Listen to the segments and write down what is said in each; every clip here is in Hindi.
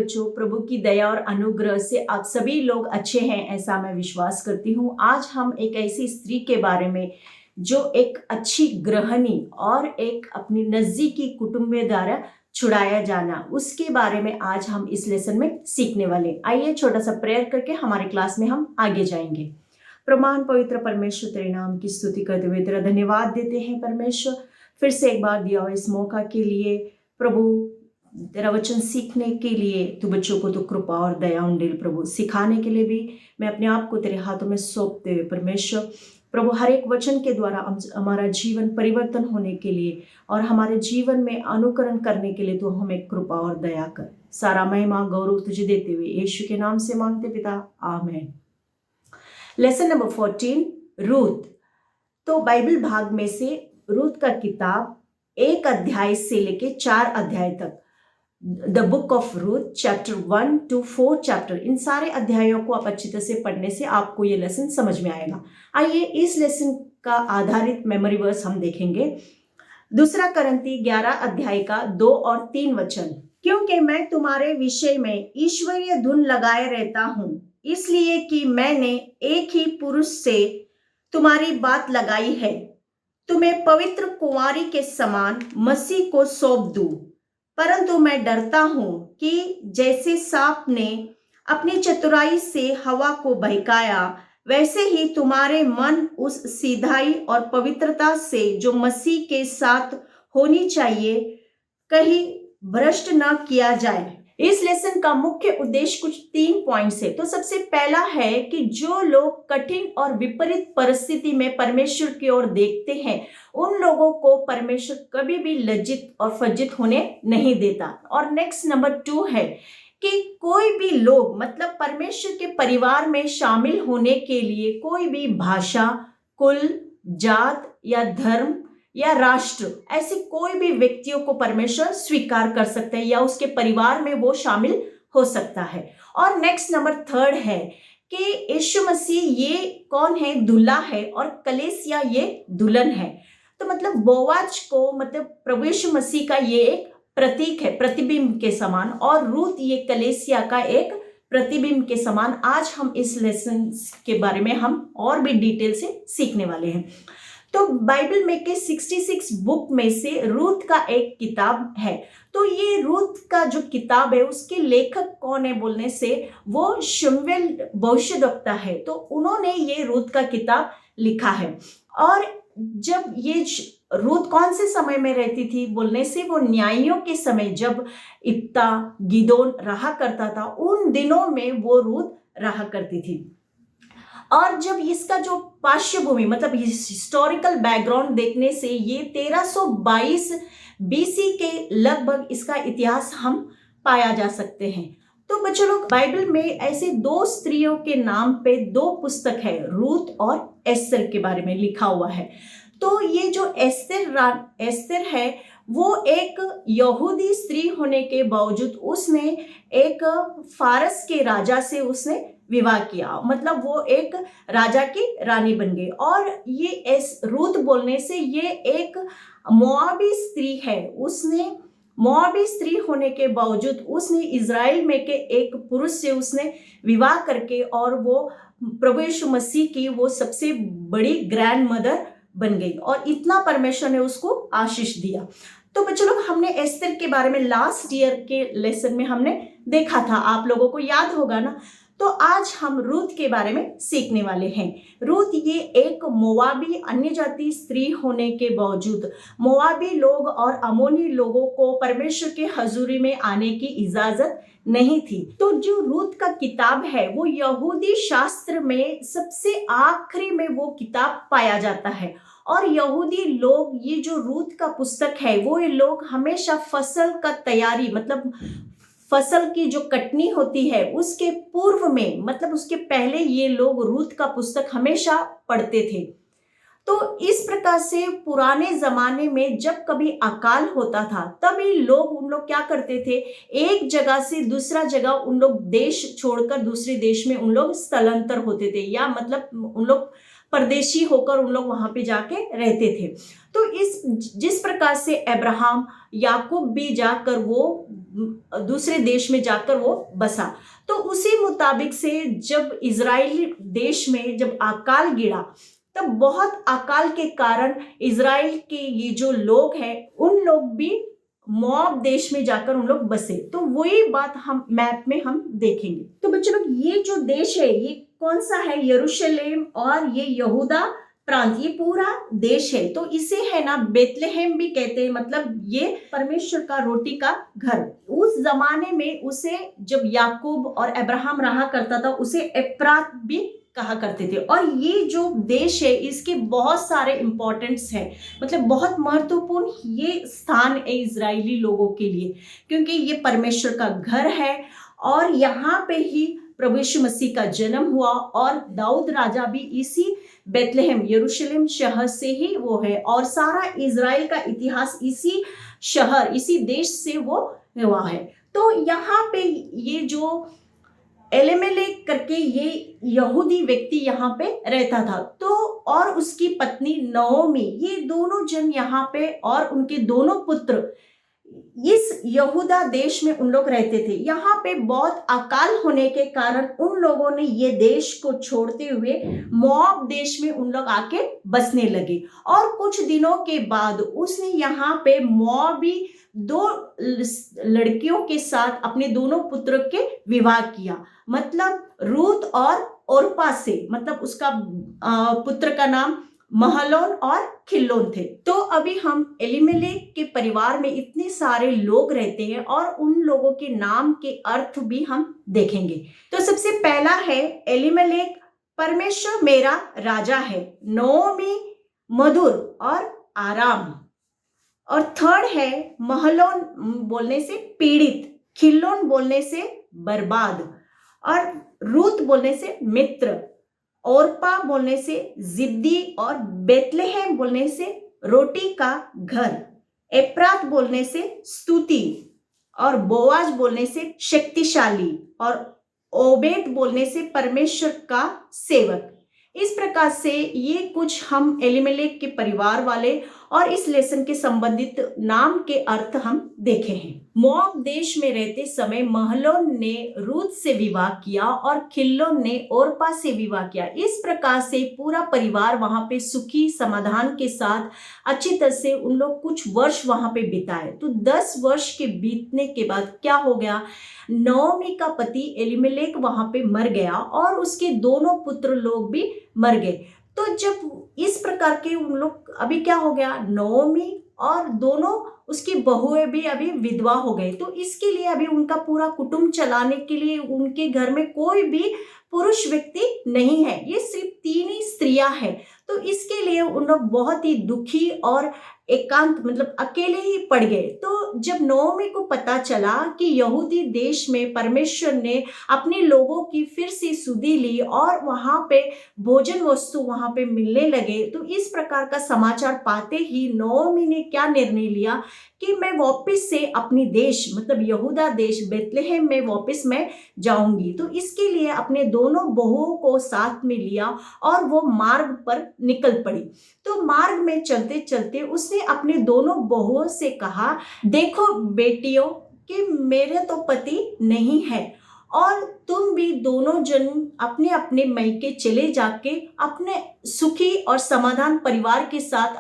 बच्चों, प्रभु की दया और अनुग्रह से आप सभी लोग अच्छे हैं ऐसा मैं विश्वास करती हूँ। आज हम एक ऐसी स्त्री के बारे में जो एक अच्छी गृहिणी और एक अपनी नजदीकी कुटुंब द्वारा छुड़ाया जाना, उसके बारे में आज हम इस लेसन में सीखने वाले। आइए छोटा सा प्रेयर करके हमारे क्लास में हम आगे जाएंगे। प्रमाण पवित्र परमेश्वर, तेरे नाम की स्तुति करते हुए तेरा धन्यवाद देते हैं परमेश्वर, फिर से एक बार दिया हुआ इस मौका के लिए। प्रभु तेरा वचन सीखने के लिए तू बच्चों को तो कृपा और दया उंडेल प्रभु, सिखाने के लिए भी मैं अपने आप को तेरे हाथों में सौंपते हुए परमेश्वर, प्रभु हर एक वचन के द्वारा हमारा जीवन परिवर्तन होने के लिए और हमारे जीवन में अनुकरण करने के लिए तू हमें कृपा और दया कर। सारा महिमा गौरव तुझे देते हुए यीशु के नाम से मांगते पिता, आमीन। Lesson number 14, Ruth. तो बाइबल भाग में से रूथ का किताब 1 अध्याय से लेके 4 अध्याय तक, the book of Ruth chapter 1 to 4 chapter, इन सारे अध्यायों को आप अच्छी तरह से पढ़ने से आपको ये लेसन समझ में आएगा। आइए इस लेसन का आधारित मेमोरी वर्स हम देखेंगे। 2 करंती 11 अध्याय का 2 और 3 वचन। क्योंकि मैं तुम्हारे विषय में ईश्वरीय धुन लगाए रहता हूँ, इसलिए कि मैंने एक ही पुरुष से तुम्हारी बात लगाई है, तुम्हें पवित्र कुंवारी के समान मसीह को सौंप दूं। परंतु मैं डरता हूं कि जैसे सांप ने अपनी चतुराई से हवा को बहकाया, वैसे ही तुम्हारे मन उस सीधाई और पवित्रता से जो मसीह के साथ होनी चाहिए, कहीं भ्रष्ट न किया जाए। इस लेसन का मुख्य उद्देश्य कुछ 3 पॉइंट्स है। तो सबसे पहला है कि जो लोग कठिन और विपरीत परिस्थिति में परमेश्वर की ओर देखते हैं, उन लोगों को परमेश्वर कभी भी लज्जित और फज्जित होने नहीं देता। और नेक्स्ट नंबर 2 है कि कोई भी लोग मतलब परमेश्वर के परिवार में शामिल होने के लिए कोई भी भाषा, कुल, जात या धर्म या राष्ट्र, ऐसे कोई भी व्यक्तियों को परमेश्वर स्वीकार कर सकते हैं या उसके परिवार में वो शामिल हो सकता है। और नेक्स्ट नंबर 3 है कि यीशु मसीह ये कौन है? दूल्हा है और कलीसिया ये दुल्हन है। तो मतलब बोआज को मतलब प्रभु यीशु मसीह का ये एक प्रतीक है, प्रतिबिंब के समान, और रूथ ये कलीसिया का एक प्रतिबिंब के समान। आज हम इस लेसन के बारे में हम और भी डिटेल से सीखने वाले हैं। तो बाइबल में के 66 बुक में से रूथ का एक किताब है। तो ये रूथ का जो किताब है उसके लेखक कौन है बोलने से वो शमूएल भविष्यद्वक्ता है। तो उन्होंने ये रूथ का किताब लिखा है। और जब ये रूथ कौन से समय में रहती थी बोलने से वो न्यायियों के समय, जब इप्ता गिदोन रहा करता था, उन दिनों में वो रूथ रहा करती थी। और जब इसका जो पार्श्वभूमि मतलब हिस्टोरिकल बैकग्राउंड देखने से ये 1322 बीसी के लगभग इसका इतिहास हम पाया जा सकते हैं। तो बच्चों लोग, बाइबल में ऐसे 2 स्त्रियों के नाम पे 2 पुस्तक है, रूथ और एस्तर के बारे में लिखा हुआ है। तो ये जो एस्तर है वो एक यहूदी स्त्री होने के बावजूद उसने एक फारस के राजा से उसने विवाह किया, मतलब वो एक राजा की रानी बन गई। और ये रूथ बोलने से ये एक मोआबी स्त्री है। उसने मोआबी स्त्री होने के बावजूद उसने इज़राइल में के एक पुरुष से उसने विवाह करके और वो प्रभु यीशु मसीह की वो सबसे बड़ी ग्रैंड मदर बन गई और इतना परमेश्वर ने उसको आशीष दिया। तो बच्चों लोग, हमने एस्तर के बारे में लास्ट ईयर के लेसन में हमने देखा था, आप लोगों को याद होगा ना। तो आज हम रूथ के बारे में सीखने वाले हैं। रूथ ये एक मोआबी अन्य जाति स्त्री होने के बावजूद मोआबी लोग और अमोनी लोगों को परमेश्वर के हजूरी में आने की इजाजत नहीं थी। तो जो रूथ का किताब है वो यहूदी शास्त्र में सबसे आखिरी में वो किताब पाया जाता है। और यहूदी लोग ये जो रूथ का पुस्तक है वो ये लोग हमेशा फसल का तैयारी मतलब फसल की जो कटनी होती है उसके पूर्व में मतलब उसके पहले ये लोग रूथ का पुस्तक हमेशा पढ़ते थे। तो इस प्रकार से पुराने जमाने में जब कभी अकाल होता था तभी उन लोग क्या करते थे, एक जगह से दूसरा जगह उन लोग देश छोड़कर दूसरे देश में उन लोग स्थलांतर होते थे, या मतलब उन लोग परदेशी होकर उन लोग वहां पे जाके रहते थे। तो इस जिस प्रकार से अब्राहम याकूब भी जाकर वो दूसरे देश में जाकर वो बसा, तो उसी मुताबिक से जब इजराइल देश में जब अकाल गिरा, तब बहुत अकाल के कारण इजराइल के ये जो लोग हैं उन लोग भी मोआब देश में जाकर उन लोग बसे। तो वही बात हम मैप में हम देखेंगे। तो बच्चों लोग, ये जो देश है ये कौन सा है? यरूशलेम और ये यहूदा प्रांत, ये पूरा देश है। तो इसे है ना बेतलेहम भी कहते हैं, मतलब ये परमेश्वर का रोटी का घर। उस जमाने में उसे जब याकूब और अब्राहम रहा करता था उसे एप्रात भी कहा करते थे। और ये जो देश है इसके बहुत सारे इंपॉर्टेंस है, मतलब बहुत महत्वपूर्ण ये स्थान है इजरायली लोगों के लिए, क्योंकि ये परमेश्वर का घर है और यहाँ पे ही प्रभु यीशु मसीह का जन्म हुआ और दाऊद राजा भी इसी बेतलेहम यरूशलेम शहर से ही वो है, और सारा इजराइल का इतिहास इसी शहर इसी देश से वो हुआ है। तो यहाँ पे ये जो एलिमेलेक करके ये यहूदी व्यक्ति यहाँ पे रहता था, तो और उसकी पत्नी नओमी, ये दोनों जन यहाँ पे और उनके दोनों पुत्र इस यहूदा देश में उन लोग रहते थे। यहाँ पे बहुत अकाल होने के कारण उन लोगों ने ये देश को छोड़ते हुए मोआब देश में उन लोग आके बसने लगे। और कुछ दिनों के बाद उसने यहाँ पे मोआबी दो लड़कियों के साथ अपने दोनों पुत्र के विवाह किया, मतलब रूत और ओरपा से, मतलब उसका पुत्र का नाम महलोन और खिल्लोन थे। तो अभी हम एलिमेलेक के परिवार में इतने सारे लोग रहते हैं और उन लोगों के नाम के अर्थ भी हम देखेंगे। तो सबसे पहला है एलिमेलेक, परमेश्वर मेरा राजा है। नओमी, मधुर और आराम। और थर्ड है महलोन, बोलने से पीड़ित, खिल्लोन बोलने से बर्बाद, और रूत बोलने से मित्र, ओरपा बोलने से जिद्दी, और बेतलेहम बोलने से रोटी का घर, एप्रात बोलने से स्तुति, और बोआज बोलने से शक्तिशाली, और ओबेद बोलने से परमेश्वर का सेवक। इस प्रकार से ये कुछ हम एलिमेलेक के परिवार वाले और इस लेसन के संबंधित नाम के अर्थ हम देखे हैं। मोआब देश में रहते समय महलोन ने रूत से विवाह किया और खिल्लोन ने ओरपा से विवाह किया। इस प्रकार से पूरा परिवार वहां पे सुखी समाधान के साथ अच्छी तरह से उन लोग कुछ वर्ष वहां पे बिताए। तो 10 वर्ष के बीतने के बाद क्या हो गया, नओमी का पति एलिमेलेक वहां पे मर गया और उसके दोनों पुत्र लोग भी मर गए। तो जब इस प्रकार के उन लोग, अभी क्या हो गया, नओमी और दोनों उसकी बहुएं भी अभी विधवा हो गए। तो इसके लिए अभी उनका पूरा कुटुंब चलाने के लिए उनके घर में कोई भी पुरुष व्यक्ति नहीं है, ये सिर्फ 3 ही स्त्रियां हैं। तो इसके लिए उन लोग बहुत ही दुखी और एकांत, मतलब अकेले ही पड़ गए। तो जब नओमी को पता चला कि यहूदी देश में परमेश्वर ने अपने लोगों की फिर से सुधि ली और वहां पे भोजन वस्तु वहां पे मिलने लगे, तो इस प्रकार का समाचार पाते ही नओमी ने क्या निर्णय लिया कि मैं वापस से अपनी देश, मतलब यहूदा देश बेतलेहम में वापस मैं जाऊंगी। तो इसके लिए अपने दोनों बहुओं को साथ में लिया और वो मार्ग पर निकल पड़ी। तो मार्ग में चलते चलते उसने अपने दोनों बहुओं से कहा, देखो बेटियों कि मेरे तो पति नहीं है और तुम भी दोनों जन अपने अपने मैके चले जाके अपने सुखी और समाधान परिवार के साथ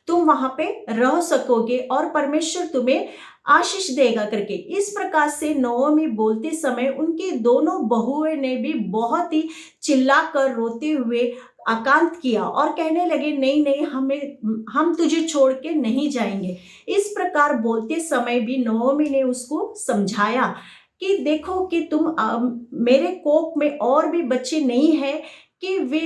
तुम वहां पे रह सकोगे और परमेश्वर तुम्हें आशीष देगा करके। इस प्रकार से नओमी बोलते समय उनके दोनों बहुएं ने भी बहुत ही चिल्लाकर रोते हुए आकांत किया और कहने लगे, नहीं नहीं, हम तुझे छोड़ के नहीं जाएंगे। इस प्रकार बोलते समय भी नओमी ने उसको समझाया कि देखो कि तुम मेरे कोख में और भी बच्चे नहीं है कि वे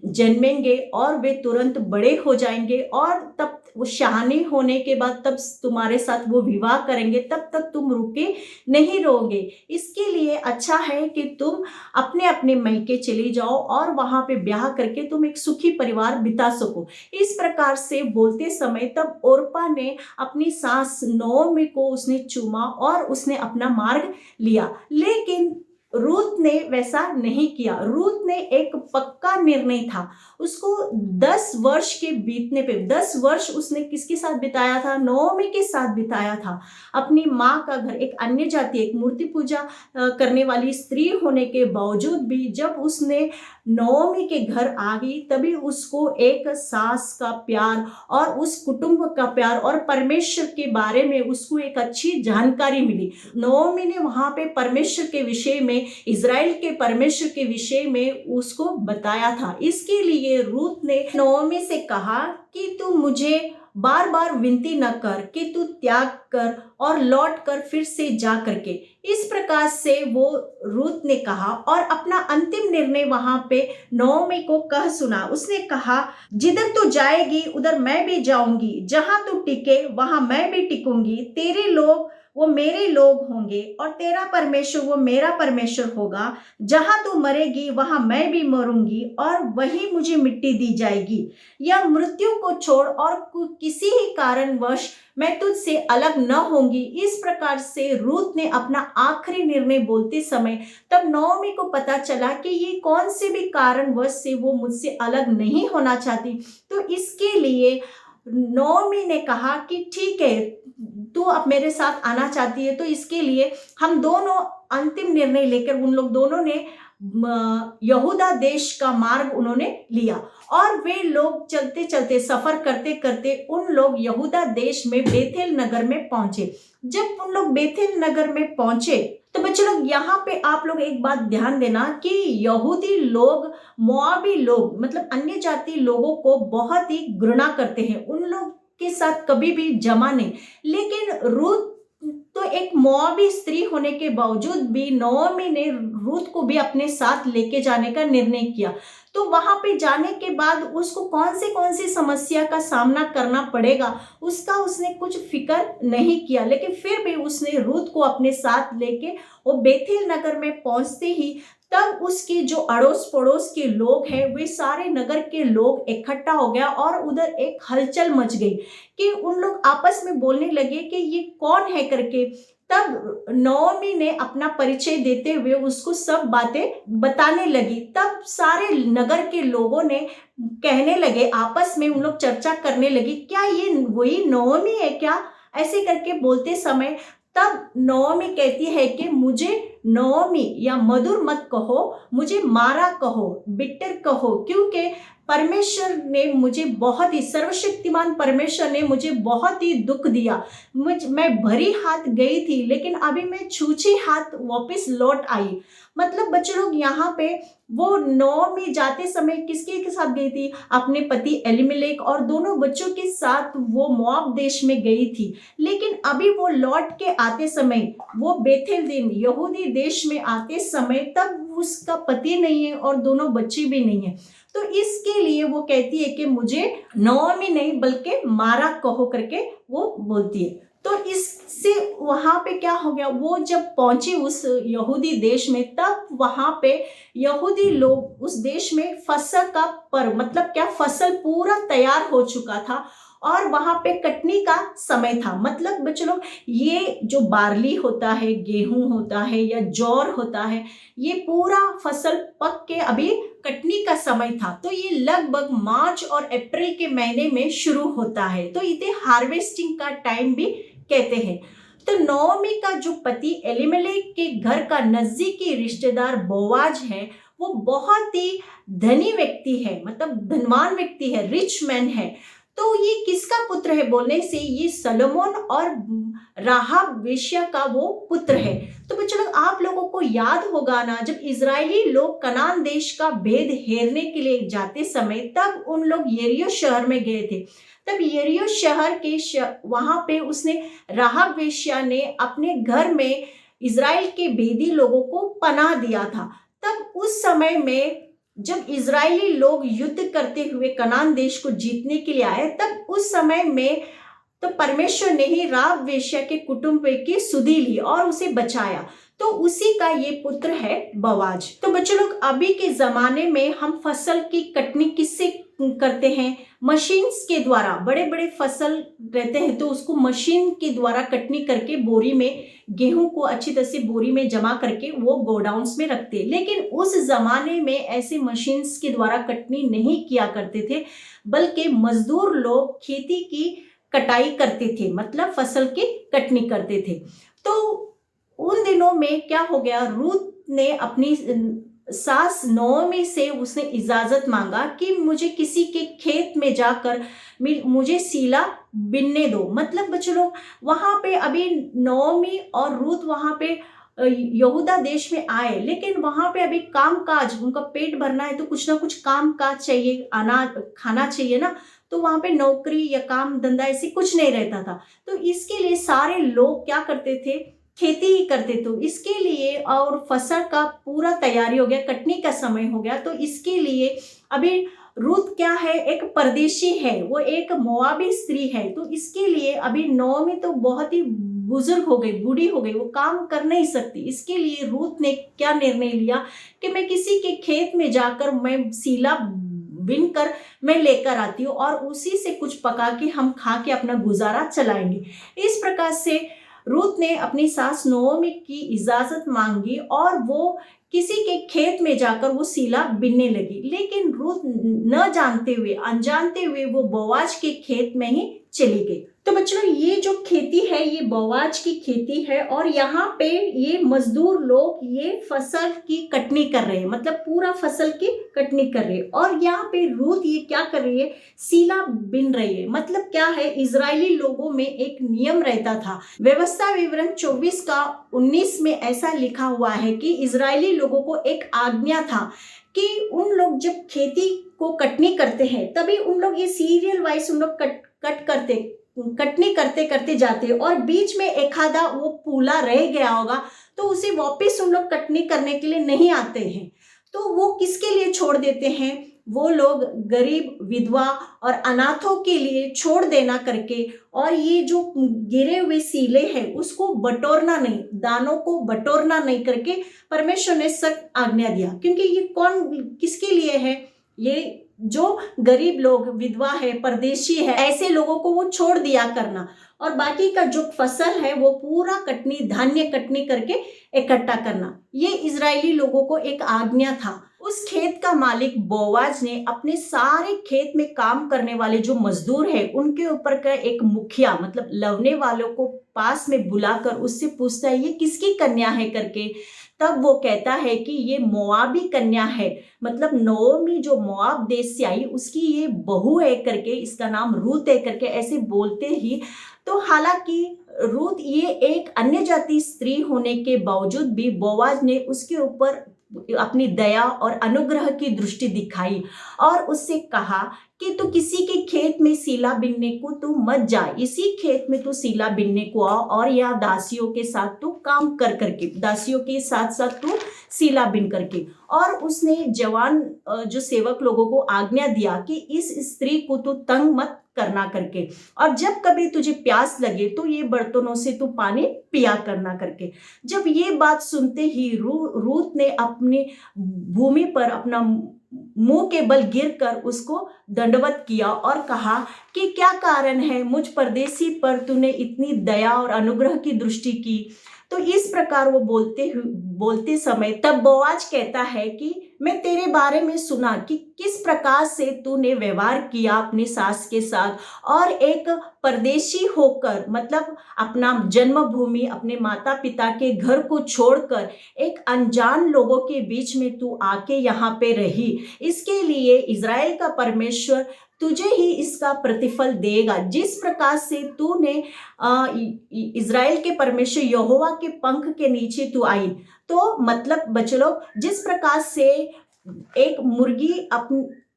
जन्मेंगे और वे तुरंत बड़े हो जाएंगे और तब वो शहाने होने के बाद तब तुम्हारे साथ वो विवाह करेंगे, तब तक तुम रुके नहीं रहोगे। इसके लिए अच्छा है कि तुम अपने अपने मैके चले जाओ और वहां पे ब्याह करके तुम एक सुखी परिवार बिता सको। इस प्रकार से बोलते समय तब ओरपा ने अपनी सास नओमी को उसने चूमा और उसने अपना मार्ग लिया। लेकिन रूत ने वैसा नहीं किया। रूत ने एक पक्का निर्णय था। उसको 10 वर्ष के बीतने पे, 10 वर्ष उसने किसके साथ बिताया था? नओमी के साथ बिताया था। अपनी माँ का घर, एक अन्य जाति, एक मूर्ति पूजा करने वाली स्त्री होने के बावजूद भी जब उसने नओमी के घर आ गई, तभी उसको एक सास का प्यार और उस कुटुंब का प्यार और परमेश्वर के बारे में उसको एक अच्छी जानकारी मिली। नओमी ने वहां पे परमेश्वर के विषय में, इज़राइल के परमेश्वर के विषय में उसको बताया था। इसके लिए रूत ने नओमी से कहा कि तू मुझे बार बार विनती न कर कि तू त्याग कर और लौट कर फिर से जा करके। इस प्रकार से वो रूत ने कहा और अपना अंतिम निर्णय वहां पे नओमी को कह सुना। उसने कहा, जिधर तू जाएगी उधर मैं भी जाऊंगी, जहां तू टिके वहां मैं भी टिकूंगी। तेरे लोग वो मेरे लोग होंगे और तेरा परमेश्वर वो मेरा परमेश्वर होगा। जहां तू मरेगी वहां मैं भी मरूंगी और वही मुझे मिट्टी दी जाएगी। यह मृत्यु को छोड़ और किसी ही कारणवश मैं तुझसे अलग न होंगी। इस प्रकार से रूत ने अपना आखिरी निर्णय बोलते समय तब नओमी को पता चला कि ये कौन से भी कारणवश से वो मुझसे अलग नहीं होना चाहती। तो इसके लिए नओमी ने कहा कि ठीक है, तू अब मेरे साथ आना चाहती है, तो इसके लिए हम दोनों अंतिम निर्णय लेकर उन लोग दोनों ने यहूदा देश का मार्ग उन्होंने लिया और वे लोग चलते चलते, सफर करते करते उन लोग यहूदा देश में बेथेल नगर में पहुंचे। जब उन लोग बेथेल नगर में पहुंचे तो बच्चों लोग यहाँ पे आप लोग एक बात ध्यान देना कि यहूदी लोग मोआबी लोग, मतलब अन्य जाति लोगों को बहुत ही घृणा करते हैं, उन लोग के साथ कभी भी जमा नहीं। लेकिन रूत तो एक मोआबी स्त्री होने के बावजूद भी नओमी ने रूत को भी अपने साथ लेके जाने का निर्णय किया। तो वहां पे जाने के बाद उसको कौन सी समस्या का सामना करना पड़ेगा उसका उसने कुछ फिक्र नहीं किया, लेकिन फिर भी उसने रूत को अपने साथ लेके वो बेथेल नगर में पहुंचते ही तब उसके जो अड़ोस पड़ोस के लोग हैं वे सारे नगर के लोग इकट्ठा हो गया और उधर एक हलचल मच गई कि उन लोग आपस में बोलने लगे कि ये कौन है करके। तब नओमी ने अपना परिचय देते हुए उसको सब बातें बताने लगी। तब सारे नगर के लोगों ने कहने लगे, आपस में उन लोग चर्चा करने लगी, क्या ये वही नओमी है क्या? ऐसे करके बोलते समय तब नओमी कहती है कि मुझे नओमी या मधुर मत कहो, मुझे मारा कहो, बिट्टर कहो, क्योंकि परमेश्वर ने मुझे बहुत ही, सर्वशक्तिमान परमेश्वर ने मुझे बहुत ही दुख दिया। मैं भरी हाथ गई थी लेकिन अभी मैं छूछी हाथ वापस लौट आई। मतलब बच्चे लोग यहाँ पे वो नओमी जाते समय किसके के साथ गई थी? अपने पति एलीमेलेक और दोनों बच्चों के साथ वो मोआब देश में गई थी। लेकिन अभी वो लौट के आते समय, वो बेथेल दिन यहूदी देश में आते समय तब उसका पति नहीं है और दोनों बच्चे भी नहीं है। तो इसके लिए वो कहती है कि मुझे नओमी नहीं बल्कि मारा कहो करके वो बोलती है। तो इससे वहां पे क्या हो गया, वो जब पहुंची उस यहूदी देश में तब वहां पे यहूदी लोग उस देश में फसल का पर्व, मतलब क्या, फसल पूरा तैयार हो चुका था और वहां पे कटनी का समय था। मतलब बच्चों लोग, ये जो बार्ली होता है, गेहूं होता है या जौर होता है, ये पूरा फसल पक के अभी कटनी का समय था। तो ये लगभग मार्च और अप्रैल के महीने में शुरू होता है, तो इसे हार्वेस्टिंग का टाइम भी कहते हैं। तो नओमी का जो पति एलीमेलेक के घर का नजदीकी रिश्तेदार बोआज है, वो बहुत ही धनी व्यक्ति है, मतलब धनवान व्यक्ति है, रिच मैन है। तो ये किसका पुत्र है बोलने से, ये सलोमोन और राहाब वेश्या का वो पुत्र है। तो बच्चों लोग, आप लोगों को याद होगा ना, जब इजरायली लोग कनान देश का भेद हेरने के लिए जाते समय तब उन लोग यरीहो शहर में गए थे। तब यरीहो शहर के वहां पे उसने, राहाब वेश्या ने अपने घर में इजराइल के भेदी लोगों को पनाह दिया था। तब उस समय में जब इजरायली लोग युद्ध करते हुए कनान देश को जीतने के लिए आए, तब उस समय में तो परमेश्वर ने ही राहाब वेश्या के कुटुंब की सुधि ली और उसे बचाया। तो उसी का ये पुत्र है बोआज। तो बच्चों लोग, अभी के जमाने में हम फसल की कटनी किससे करते हैं मशीन्स के द्वारा, बड़े बड़े फसल रहते हैं तो उसको मशीन के द्वारा कटनी करके बोरी में, गेहूं को अच्छी तरह से बोरी में जमा करके वो गोडाउन्स में रखते हैं। लेकिन उस जमाने में ऐसे मशीन्स के द्वारा कटनी नहीं किया करते थे, बल्कि मजदूर लोग खेती की कटाई करते थे, मतलब फसल की कटनी करते थे। तो उन दिनों में क्या हो गया, रूथ ने अपनी सास नोमी से उसने इजाजत मांगा कि मुझे किसी के खेत में जाकर मुझे सीला बिनने दो। मतलब बच्चों लोग, वहां पे अभी नोमी और रूथ वहां पे यहूदा देश में आए, लेकिन वहां पे अभी काम काज, उनका पेट भरना है तो कुछ ना कुछ काम काज चाहिए, अनाज खाना चाहिए ना। तो वहां पे नौकरी या काम धंधा ऐसी कुछ नहीं रहता था। तो इसके लिए सारे लोग क्या करते थे, खेती ही करते। तो इसके लिए, और फसल का पूरा तैयारी हो गया, कटनी का समय हो गया, तो इसके लिए अभी रूथ क्या है, एक परदेशी है, वो एक मोआबी स्त्री है। तो इसके लिए अभी नोमी तो बहुत ही बुजुर्ग हो गई, बूढ़ी हो गई, वो काम कर नहीं सकती। इसके लिए रूथ ने क्या निर्णय लिया कि मैं किसी के खेत में जाकर मैं सीला बिन कर मैं लेकर आती हूँ और उसी से कुछ पका के हम खा के अपना गुजारा चलाएंगे। इस प्रकार से रूथ ने अपनी सास नोमी की इजाजत मांगी और वो किसी के खेत में जाकर वो सीला बिनने लगी। लेकिन रूथ न जानते हुए, अनजानते हुए वो बोआज के खेत में ही चली गई। तो बच्चों, ये जो खेती है ये बोआज की खेती है और यहाँ पे ये मजदूर लोग ये फसल की कटनी कर रहे हैं, मतलब पूरा फसल की कटनी कर रहे हैं। और यहाँ पे रूथ ये क्या कर रही है, सीला बिन रही है। मतलब क्या है, इजरायली लोगों में एक नियम रहता था, व्यवस्था विवरण 24 का 19 में ऐसा लिखा हुआ है कि इजरायली लोगों को एक आज्ञा था कि उन लोग जब खेती को कटनी करते हैं तभी उन लोग ये सीरियल वाइज उन लोग कटनी करते करते जाते हैं और बीच में एक आधा वो पूला रह गया होगा तो उसे वापस उन लोग कटनी करने के लिए नहीं आते हैं। तो वो किसके लिए छोड़ देते हैं, वो लोग गरीब, विधवा और अनाथों के लिए छोड़ देना करके। और ये जो गिरे हुए सीले हैं उसको बटोरना नहीं, दानों को बटोरना नहीं करके परमेश्वर ने सख्त आज्ञा दिया। क्योंकि ये कौन, किसके लिए है, ये जो गरीब लोग, विधवा है, परदेशी है, ऐसे लोगों को वो छोड़ दिया करना और बाकी का जो फसल है वो पूरा कटनी, धान्य कटनी करके इकट्ठा करना। ये इजरायली लोगों को एक आज्ञा था। उस खेत का मालिक बोआज ने अपने सारे खेत में काम करने वाले जो मजदूर है उनके ऊपर का एक मुखिया, मतलब लवने वालों को पास में बुलाकर उससे पूछता है ये किसकी कन्या है करके। तब वो कहता है कि ये मोआबी कन्या है, मतलब नोमी जो मोआब देश से आई उसकी ये बहू है करके, इसका नाम रूथ है करके ऐसे बोलते ही। तो हालांकि रूथ ये एक अन्य जाति स्त्री होने के बावजूद भी बोआज ने उसके ऊपर अपनी दया और अनुग्रह की दृष्टि दिखाई और उससे कहा कि तू किसी के खेत में सीला बिनने को तू मत जा, इसी खेत में तू सीला बिनने को आ और या दासियों के साथ तू काम कर करके, दासियों के साथ साथ तू सीला बिन करके। और उसने जवान जो सेवक लोगों को आज्ञा दिया कि इस स्त्री को तू तंग मत करना करके, और जब कभी तुझे प्यास लगे तो ये बर्तनों से तू पानी पिया करना करके। जब ये बात सुनते ही रूथ ने अपनी भूमि पर अपना मुंह के बल गिरकर उसको दंडवत किया और कहा कि क्या कारण है मुझ परदेसी पर तूने इतनी दया और अनुग्रह की दृष्टि की। तो इस प्रकार वो बोलते समय तब बोआज कहता है कि मैं तेरे बारे में सुना कि किस प्रकार से तूने व्यवहार किया अपनी सास के साथ और एक परदेशी होकर, मतलब अपना जन्मभूमि, अपने माता पिता के घर को छोड़कर एक अनजान लोगों के बीच में तू आके यहाँ पे रही। इसके लिए इज़राइल का परमेश्वर तुझे ही इसका प्रतिफल देगा। जिस प्रकार से तूने इज़राइल के परमेश्वर यहोवा के पंख के नीचे तू आई, तो मतलब बच्चे लोग, जिस प्रकार से एक मुर्गी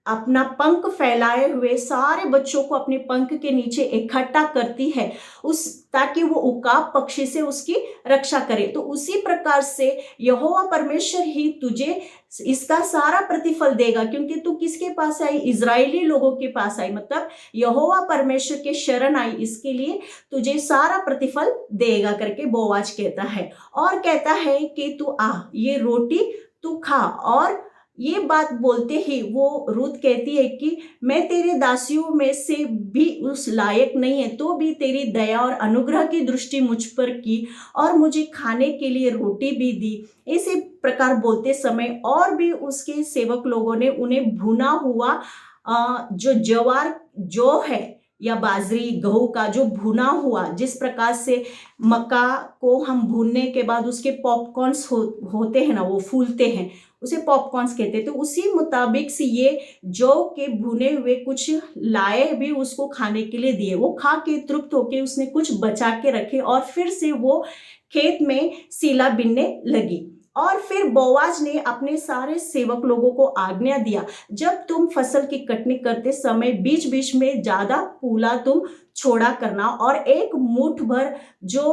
अपना पंख फैलाए हुए सारे बच्चों को अपने पंख के नीचे इकट्ठा करती है ताकि वो उकाब पक्षी से उसकी रक्षा करे, तो उसी प्रकार से यहोवा परमेश्वर ही तुझे इसका सारा प्रतिफल देगा। क्योंकि तू किसके पास आई, इजरायली लोगों के पास आई, मतलब यहोवा परमेश्वर के शरण आई, इसके लिए तुझे सारा प्रतिफल देगा करके बोआज कहता है। और कहता है कि तू आ, ये रोटी तू खा और ये बात बोलते ही वो रूत कहती है कि मैं तेरे दासियों में से भी उस लायक नहीं है, तो भी तेरी दया और अनुग्रह की दृष्टि मुझ पर की और मुझे खाने के लिए रोटी भी दी। इसी प्रकार बोलते समय और भी उसके सेवक लोगों ने उन्हें भुना हुआ जो ज्वार जो है या बाजरी गेहूं का जो भुना हुआ, जिस प्रकार से मक्का को हम भूनने के बाद उसके पॉपकॉर्न्स होते हैं ना, वो फूलते हैं, उसे पॉपकॉर्न्स कहते हैं। तो उसी मुताबिक से ये जौ के भुने हुए कुछ लाए भी उसको खाने के लिए दिए। वो खा के तृप्त होके उसने कुछ बचा के रखे और फिर से वो खेत में सीला बिनने लगी। और फिर बोआज ने अपने सारे सेवक लोगों को आज्ञा दिया, जब तुम फसल की कटनी करते समय बीच बीच में ज्यादा पूला तुम छोड़ा करना और एक मुट्ठ भर जो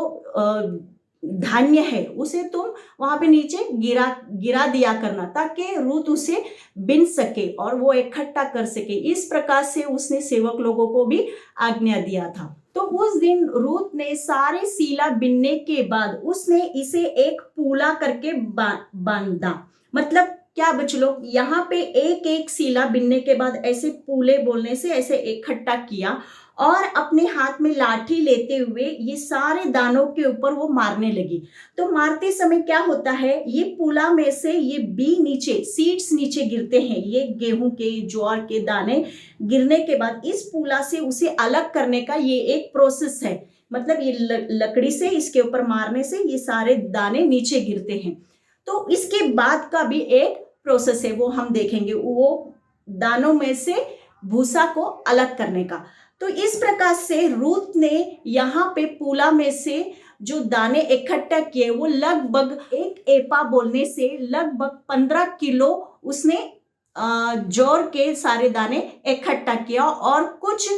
धान्य है उसे तुम वहां पे नीचे गिरा गिरा दिया करना, ताकि रूत उसे बिन सके और वो इकट्ठा कर सके। इस प्रकार से उसने सेवक लोगों को भी आज्ञा दिया था। तो उस दिन रूत ने सारे सीला बिनने के बाद उसने इसे एक पूला करके बांधा। मतलब क्या बच्चों लोग, यहाँ पे एक एक सीला बिनने के बाद ऐसे पूले बोलने से ऐसे इकट्ठा किया और अपने हाथ में लाठी लेते हुए ये सारे दानों के ऊपर वो मारने लगी। तो मारते समय क्या होता है, ये पूला में से ये बी नीचे, सीड्स नीचे गिरते हैं, ये गेहूं के ज्वार के दाने गिरने के बाद इस पूला से उसे अलग करने का ये एक प्रोसेस है। मतलब ये लकड़ी से इसके ऊपर मारने से ये सारे दाने नीचे गिरते हैं। तो इसके बाद का भी एक प्रोसेस है, वो हम देखेंगे, वो दानों में से भूसा को अलग करने का। तो इस प्रकार से रूत ने यहाँ पे पूला में से जो दाने इकट्ठा किए वो लगभग एक एपा बोलने से लगभग 15 किलो उसने जौर के सारे दाने इकट्ठा किया और कुछ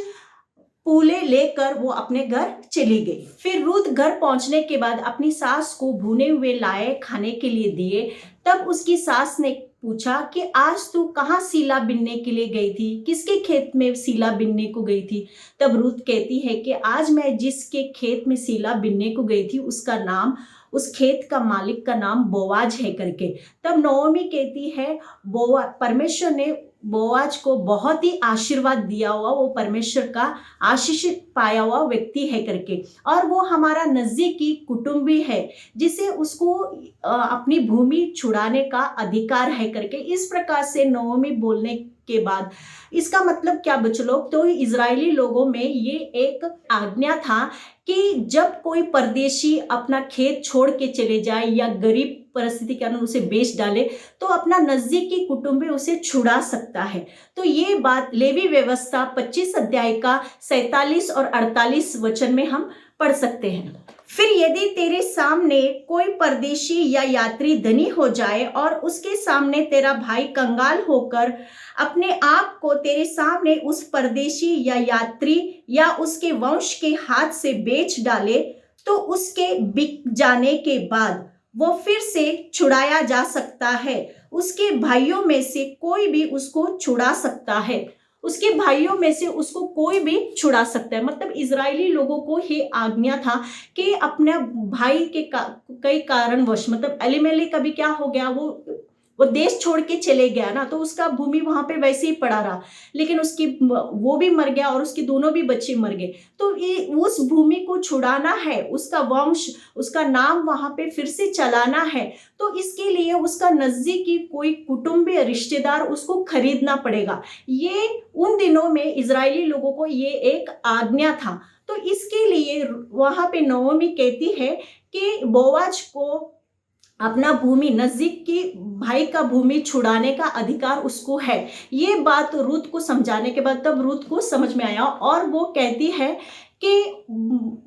पूले लेकर वो अपने घर चली गई। फिर रूत घर पहुंचने के बाद अपनी सास को भुने हुए लाए खाने के लिए दिए। तब उसकी सास ने पूछा कि आज तू कहाँ सीला बिनने के लिए गई थी, किसके खेत में सीला बिनने को गई थी। तब रूत कहती है कि आज मैं जिसके खेत में सीला बिनने को गई थी उसका नाम, उस खेत का मालिक का नाम बोआज है करके। तब नोएमी कहती है परमेश्वर ने बोआज को बहुत ही आशीर्वाद दिया हुआ, वो परमेश्वर का आशीषित पाया हुआ व्यक्ति है करके, और वो हमारा नजदीकी कुटुंबी है जिसे उसको अपनी भूमि छुड़ाने का अधिकार है करके। इस प्रकार से नोएमी बोलने के बाद इसका मतलब क्या बच्चों लोग, तो इजरायली लोगों में ये एक आज्ञा था कि जब कोई परदेशी अपना खेत छोड़ के चले जाए या गरीब परिस्थिति के कारण उसे बेच डाले तो अपना नजदीकी कुटुंबी उसे छुड़ा सकता है। तो ये बात लेवी व्यवस्था 25 अध्याय का 47 और 48 वचन में हम पढ़ सकते हैं। फिर यदि तेरे सामने कोई परदेशी या यात्री धनी हो जाए और उसके सामने तेरा भाई कंगाल होकर अपने आप को तेरे सामने उस परदेशी या यात्री या उसके वंश के हाथ से बेच डाले, तो उसके बिक जाने के बाद वो फिर से छुड़ाया जा सकता है। उसके भाइयों में से कोई भी उसको छुड़ा सकता है, उसके भाइयों में से उसको कोई भी छुड़ा सकता है। मतलब इजरायली लोगों को ये आज्ञा था कि अपने भाई के कई कारणवश, मतलब एलीमेलेक का भी क्या हो गया, वो देश छोड़ के चले गया ना, तो उसका भूमि वहां पे वैसे ही पड़ा रहा, लेकिन उसकी वो भी मर गया और उसके दोनों भी बच्चे मर गए। तो ये उस भूमि को छुड़ाना है, उसका वंश, उसका नाम वहां पे फिर से चलाना है, तो इसके लिए उसका नजदीकी कोई कुटुंबी रिश्तेदार उसको खरीदना पड़ेगा। ये उन दिनों में इजरायली लोगों को ये एक आज्ञा था। तो इसके लिए वहां पे नोएमी कहती है कि बोआज को अपना भूमि, नजदीक की भाई का भूमि छुड़ाने का अधिकार उसको है। ये बात रूत को समझाने के बाद तब रूत को समझ में आया और वो कहती है कि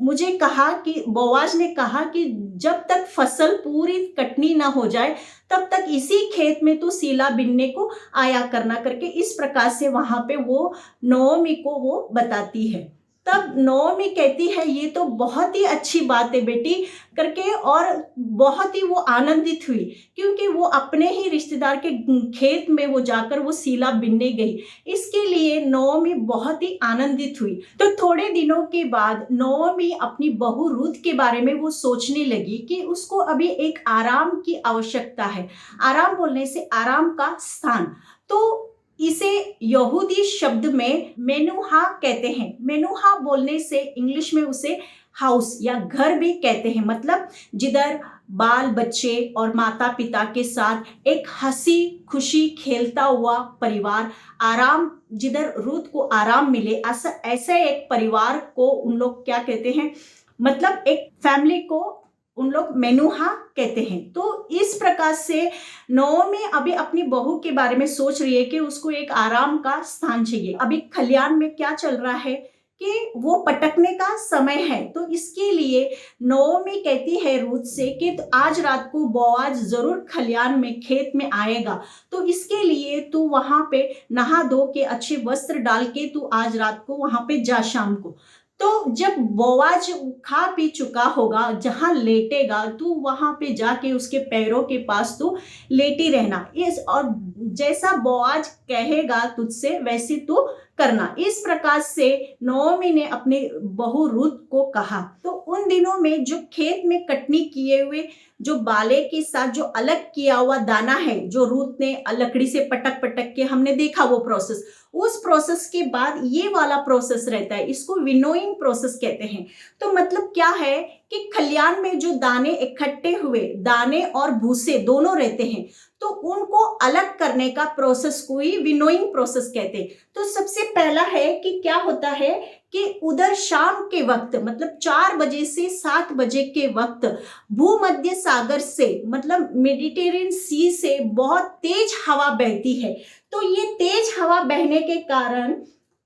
मुझे कहा कि बोआज ने कहा कि जब तक फसल पूरी कटनी ना हो जाए तब तक इसी खेत में तो सीला बिनने को आया करना करके। इस प्रकार से वहां पे वो नोएमी को वो बताती है। तब नोमी कहती है ये तो बहुत ही अच्छी बात है बेटी करके, और बहुत ही वो आनंदित हुई क्योंकि वो अपने ही रिश्तेदार के खेत में वो जाकर वो सीला बिनने गई। इसके लिए नोमी बहुत ही आनंदित हुई। तो थोड़े दिनों के बाद नोमी अपनी बहू रूथ के बारे में वो सोचने लगी कि उसको अभी एक आराम की आवश्यकता है। आराम बोलने से आराम का स्थान, तो इसे यहूदी शब्द में मेनुहा कहते हैं। मेनुहा बोलने से इंग्लिश में उसे हाउस या घर भी कहते हैं, मतलब जिधर बाल बच्चे और माता पिता के साथ एक हंसी खुशी खेलता हुआ परिवार, आराम, जिधर रूथ को आराम मिले, ऐसे एक परिवार को उन लोग क्या कहते हैं, मतलब एक फैमिली को उन लोग मेनुहा कहते हैं। तो इस प्रकार से नोमी अभी अपनी बहू के बारे में सोच रही है कि उसको एक आराम का स्थान चाहिए। अभी खलियान में क्या चल रहा है कि वो पटकने का समय है, तो इसके लिए नोमी कहती है रूथ से कि तो आज रात को बोआज जरूर खलियान में खेत में आएगा, तो इसके लिए तू वहां पे नहा धो के अच्छे वस्त्र डाल के तू आज रात को वहां पे जा शाम को। तो जब बोआज खा पी चुका होगा, जहां लेटेगा तू वहां पे जाके उसके पैरों के पास तू लेटी रहना, इस और जैसा बोआज कहेगा तुझसे वैसे तू करना। इस प्रकार से नोमी ने अपनी बहू रूथ को कहा। तो उन दिनों में जो खेत में कटनी किए हुए जो बाले के साथ जो अलग किया हुआ दाना है, जो रूथ ने लकड़ी से पटक पटक के हमने देखा वो प्रोसेस, उस प्रोसेस के बाद ये वाला प्रोसेस रहता है, इसको विनोइंग प्रोसेस कहते हैं। तो मतलब क्या है कि खलियान में जो दाने इकट्ठे हुए, दाने और भूसे दोनों रहते हैं, तो उनको अलग करने का प्रोसेस को ही विनोइंग प्रोसेस कहते हैं। तो सबसे पहला है कि क्या होता है कि उधर शाम के वक्त, मतलब 4 बजे से 7 बजे के वक्त भूमध्य सागर से, मतलब मेडिटेरियन सी से बहुत तेज हवा बहती है। तो ये तेज हवा बहने के कारण,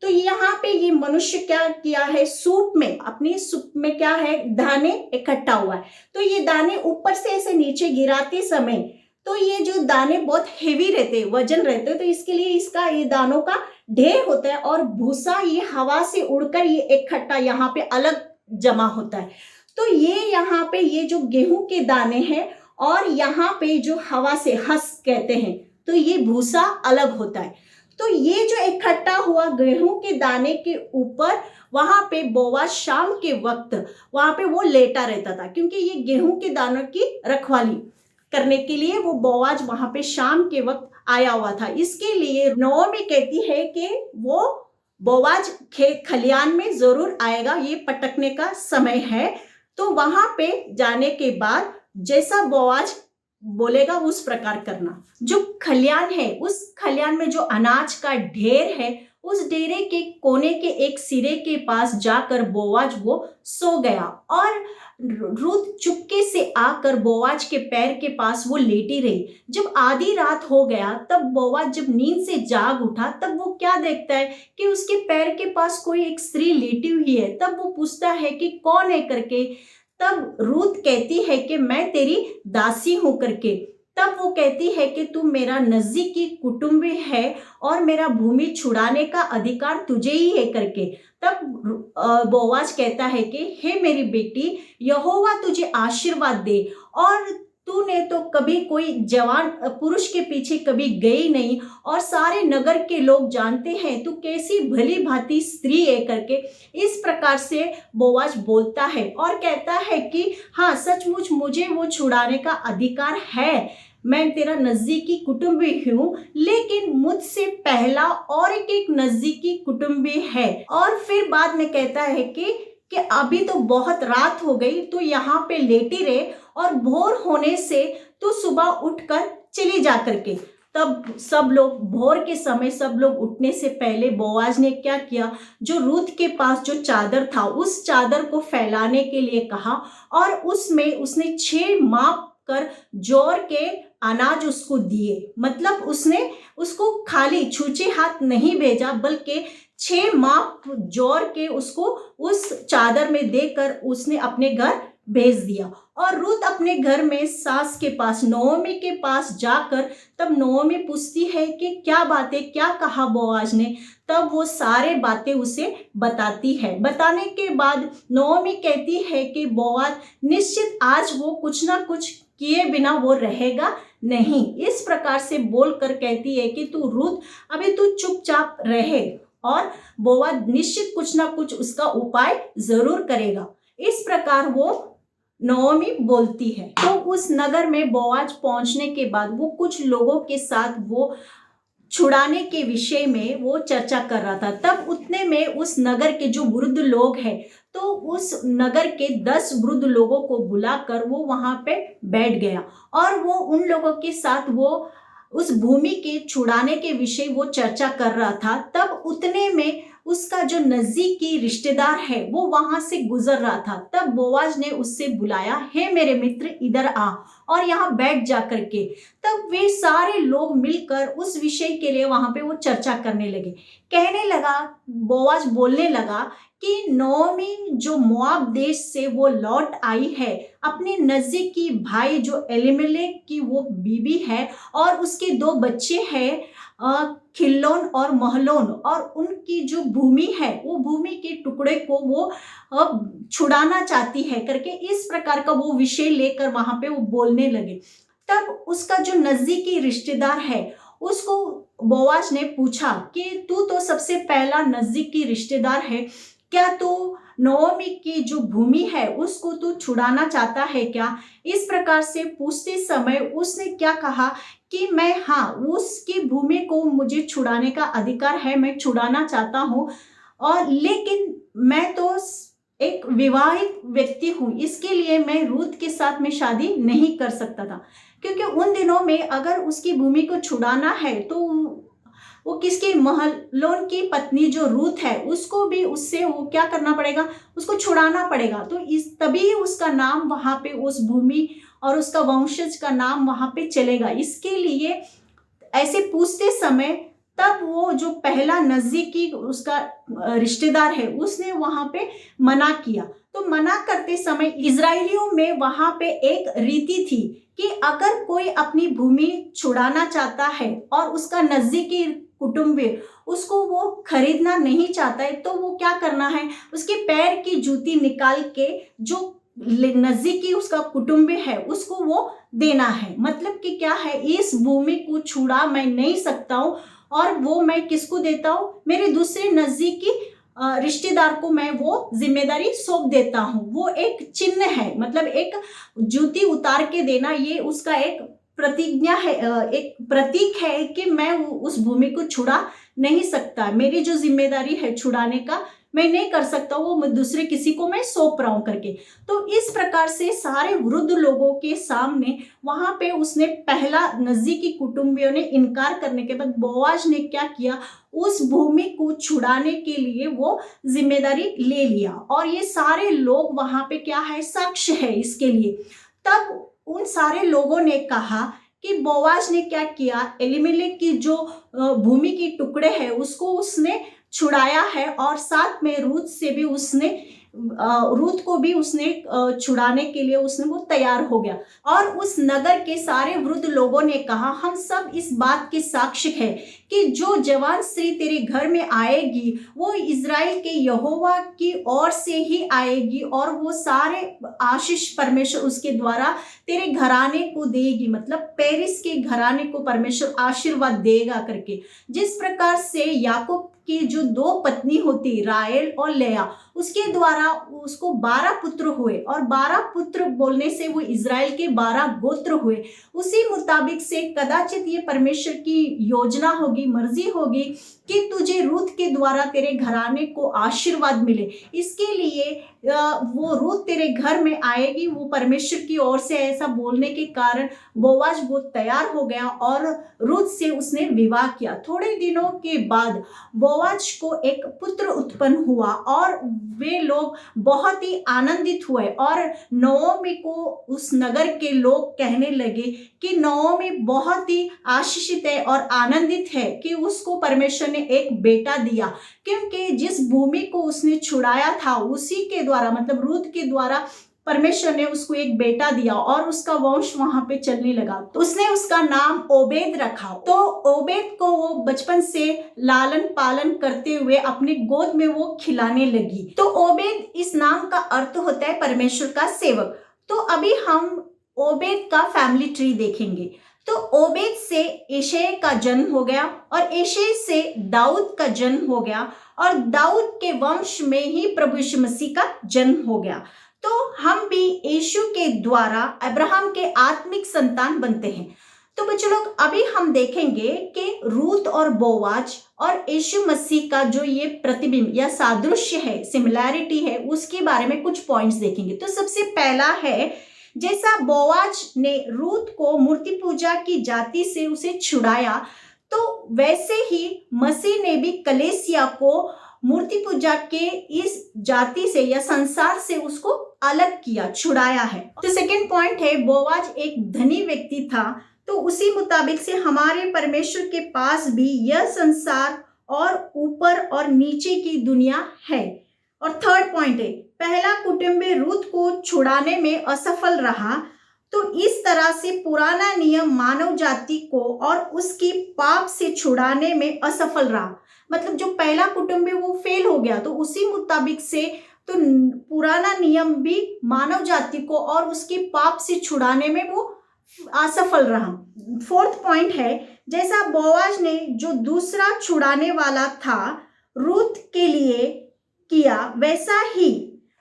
तो यहाँ पे ये मनुष्य क्या किया है, सूप में, अपनी सूप में क्या है, दाने इकट्ठा हुआ है। तो ये दाने ऊपर से ऐसे नीचे गिराते समय, तो ये जो दाने बहुत हेवी रहते हैं, वजन रहते हैं, तो इसके लिए इसका ये दानों का ढेर होता है और भूसा ये हवा से उड़कर ये इकट्ठा यहाँ पे अलग जमा होता है। तो ये यहाँ पे ये जो गेहूं के दाने हैं और यहाँ पे जो हवा से हस कहते हैं, तो ये भूसा अलग होता है। तो ये जो इकट्ठा हुआ गेहूं के दाने के ऊपर वहां पे बोआज शाम के वक्त वहां पे वो लेटा रहता था, क्योंकि ये गेहूं के दानों की रखवाली करने के लिए वो बोआज वहां पे शाम के वक्त आया हुआ था। इसके लिए नोमी कहती है कि वो बोआज खलियान में जरूर आएगा, ये पटकने का समय है। तो वहां पे जाने के बाद जैसा बोआज बोलेगा उस प्रकार करना। जो खलियान है, उस खलियान में जो अनाज का ढेर है, उस डेरे के कोने के एक सिरे के पास जाकर बोआज वो सो गया और रूथ चुपके से आकर बोआज के पैर के पास वो लेटी रही। जब आधी रात हो गया, तब बोआज जब नींद से जाग उठा, तब वो क्या देखता है कि उसके पैर के पास कोई एक स्त्री लेटी हुई है। तब वो पूछता है कि कौन है करके। तब रूथ कहती है कि मैं तेरी दासी हूं करके। तब वो कहती है कि तू मेरा नजदीकी कुटुंबी है और मेरा भूमि छुड़ाने का अधिकार तुझे ही है करके। तब बोआज कहता है कि हे मेरी बेटी, यहोवा तुझे आशीर्वाद दे, और तूने तो कभी कोई जवान पुरुष के पीछे कभी गई नहीं, और सारे नगर के लोग जानते हैं तू कैसी भली भांति स्त्री है करके। इस प्रकार से बोआज बोलता है और कहता है कि हाँ, सचमुच मुझे वो छुड़ाने का अधिकार है, मैं तेरा नजदीकी कुटुंबी हूँ, लेकिन मुझसे पहला और एक नजदीकी कुटुंबी है। और फिर बाद में कहता है कि अभी तो बहुत रात हो गई, तो यहाँ पे लेटी रहे और भोर होने से तो सुबह उठकर चली जा करके। तब सब लोग भोर के समय, सब लोग उठने से पहले बोआज ने क्या किया, जो रूथ के पास जो चादर था उस चादर को फैलाने के लिए कहा, और उसमें उसने 6 माप कर जोर के अनाज उसको दिए। मतलब उसने उसको खाली छूचे हाथ नहीं भेजा, बल्कि 6 माप जोर के उसको उस चादर में देकर उसने अपने घर भेज दिया। और रूत अपने घर में सास के पास नोएमी के पास जाकर तब नोएमी पूछती है कि क्या बातें, क्या कहा बोआज ने। तब वो सारे बातें उसे बताती है। बताने के बाद नोएमी कहती है कि बोआज निश्चित आज वो कुछ ना कुछ किए बिना वो रहेगा नहीं। इस प्रकार से बोलकर कहती है कि तू रूत अभी तू चुपचाप रहे और बोआज निश्चित कुछ ना कुछ उसका उपाय जरूर करेगा। इस प्रकार वो नोएमी बोलती है। तो उस नगर में बोआज पहुंचने के बाद वो कुछ लोगों के साथ वो छुड़ाने के विषय में वो चर्चा कर रहा था। तब उतने में उस नगर के जो वृद्ध लोग हैं, तो उस नगर के 10 वृद्ध लोगों को बुलाकर वो वहां पे बैठ गया और वो उन लोगों के साथ वो उस भूमि के छुड़ाने के विषय वो चर्चा कर रहा था। तब उतने में उसका जो नजदीकी रिश्तेदार है वो वहां से गुजर रहा था। तब बोआज ने उससे बुलाया, हे मेरे मित्र इधर आ और यहाँ बैठ जा करके। तब वे सारे लोग मिलकर उस विषय के लिए वहां पे वो चर्चा करने लगे। कहने लगा, बोआज बोलने लगा कि नोएमी जो मोआब देश से वो लौट आई है, अपने नजदीकी भाई जो एलीमेलेक की वो बीबी है और उसके 2 बच्चे हैं खिल्लोन और महलोन, और उनकी जो भूमि है वो भूमि के टुकड़े को वो छुड़ाना चाहती है करके इस प्रकार का वो विषय लेकर वहां पे वो बोलने लगे। तब उसका जो नजदीकी रिश्तेदार है उसको बोआज ने पूछा कि तू तो सबसे पहला नजदीकी रिश्तेदार है, क्या तू नोएमी की जो भूमि है उसको तू छुड़ाना चाहता है क्या? इस प्रकार से पूछते समय उसने क्या कहा कि मैं, हाँ, उसकी भूमि को मुझे छुड़ाने का अधिकार है, मैं छुड़ाना चाहता हूँ, और लेकिन मैं तो एक विवाहित व्यक्ति हूँ, इसके लिए मैं रूत के साथ में शादी नहीं कर सकता था, क्योंकि उन दिनों में अगर उसकी भूमि को छुड़ाना है तो वो किसकी, महलोन की पत्नी जो रूत है उसको भी उससे वो क्या करना पड़ेगा, उसको छुड़ाना पड़ेगा। तो इस तभी उसका नाम वहां पे उस भूमि और उसका वंशज का नाम वहां पे चलेगा। इसके लिए ऐसे पूछते समय तब वो जो पहला नजदीकी उसका रिश्तेदार है उसने वहां पे मना किया। तो मना करते समय इजराइलियों में वहां पे एक रीति थी कि अगर कोई अपनी भूमि छुड़ाना चाहता है और उसका नजदीकी कुटुंबी उसको वो खरीदना नहीं चाहता है, तो वो क्या करना है, उसके पैर की जूती निकाल के जो नजदीकी उसका कुटुंबी है उसको वो देना है। मतलब कि क्या है, इस भूमि को छुड़ा मैं नहीं सकता हूँ और वो मैं किसको देता हूँ, मेरे दूसरे नजदीकी रिश्तेदार को मैं वो जिम्मेदारी सौंप देता हूँ। वो एक चिन्ह है, मतलब एक जूती उतार के देना, ये उसका एक प्रतिज्ञा है, एक प्रतीक है कि मैं उस भूमि को छुड़ा नहीं सकता, मेरी जो जिम्मेदारी है छुड़ाने का मैं नहीं कर सकता, वो मैं दूसरे किसी को मैं सौंप रहा हूं करके। तो इस प्रकार से सारे वृद्ध लोगों के सामने वहां पे उसने पहला नजदीकी कुटुंबियों ने इनकार करने के बाद बोआज ने क्या किया, उस भूमि को छुड़ाने के लिए वो जिम्मेदारी ले लिया। और ये सारे लोग वहां पे क्या है, साक्ष्य है इसके लिए। तब उन सारे लोगों ने कहा कि बोआज ने क्या किया, एलीमेलेक की जो भूमि की टुकड़े है उसको उसने छुड़ाया है और साथ में रूत से भी उसने रूत को भी उसने छुड़ाने के लिए उसने वो तैयार हो गया। और उस नगर के सारे वृद्ध लोगों ने कहा, हम सब इस बात के साक्षी है कि जो जवान स्त्री तेरे घर में आएगी वो इज़राइल के यहोवा की ओर से ही आएगी और वो सारे आशीष परमेश्वर उसके द्वारा तेरे घराने को देगी, मतलब पेरिस के घराने को परमेश्वर आशीर्वाद देगा करके। जिस प्रकार से याकूब की जो 2 पत्नी होती राहेल और लेया, उसके द्वारा उसको 12 पुत्र हुए और 12 पुत्र बोलने से वो इज़राइल के 12 गोत्र हुए। उसी मुताबिक से कदाचित ये परमेश्वर की योजना होगी, मर्जी होगी कि तुझे रूत के द्वारा तेरे घराने को आशीर्वाद मिले। इसके लिए वो रूत तेरे घर में आएगी। वो परमेश्वर की ओर से ऐसा बोलने के कारण बोआज वो तैयार हो गया और रूत से उसने विवाह किया। थोड़े दिनों के बाद बोआज को एक पुत्र उत्पन्न हुआ और वे लोग बहुत ही आनंदित हुए और नोएमी को उस नगर के लोग कहने लगे कि नोएमी बहुत ही आशीषित है और आनंदित है कि उसको परमेश्वर ने एक बेटा दिया, क्योंकि जिस भूमि को उसने छुड़ाया था उसी के द्वारा, मतलब रूत के द्वारा परमेश्वर ने उसको एक बेटा दिया और उसका वंश वहां पे चलने लगा। तो उसने उसका नाम ओबेद रखा। तो ओबेद को वो बचपन से लालन पालन करते हुए अपने गोद में वो खिलाने लगी। तो ओबेद इस नाम का अर्थ होता है परमेश्वर का सेवक। तो अभी हम ओबेद का फैमिली ट्री देखेंगे। तो ओबेद से यिशै का जन्म हो गया और यिशै से दाऊद का जन्म हो गया और दाऊद के वंश में ही प्रभु यीशु मसीह का जन्म हो गया। तो हम भी यीशु के द्वारा अब्राहम के आत्मिक संतान बनते हैं। तो बच्चों लोग अभी हम देखेंगे कि रूत और बोआज और यीशु मसीह का जो ये प्रतिबिंब या सादृश्य है, सिमिलैरिटी है, उसके बारे में कुछ पॉइंट्स देखेंगे। तो सबसे पहला है, जैसा बोआज ने रूत को मूर्ति पूजा की जाति से उसे छुड़ाया, तो वैसे ही मसीह ने भी कलीसिया को मूर्ति पूजा के इस जाति से या संसार से उसको अलग किया, छुड़ाया है। तो सेकंड पॉइंट है, बोआज एक धनी व्यक्ति था, तो उसी मुताबिक से हमारे परमेश्वर के पास भी यह संसार और ऊपर और नीचे की दुनिया है। और थर्ड पॉइंट है, पहला कुटुंब रूत को छुड़ाने में असफल रहा, तो इस तरह से पुराना नियम मानव जाति को और उसकी पाप से छुड़ाने में असफल रहा। मतलब जो पहला कुटुंब है वो फेल हो गया, तो उसी मुताबिक से तो पुराना नियम भी मानव जाति को और उसके पाप से छुड़ाने में वो असफल रहा। फोर्थ पॉइंट है, जैसा बोआज ने जो दूसरा छुड़ाने वाला था रूत के लिए किया, वैसा ही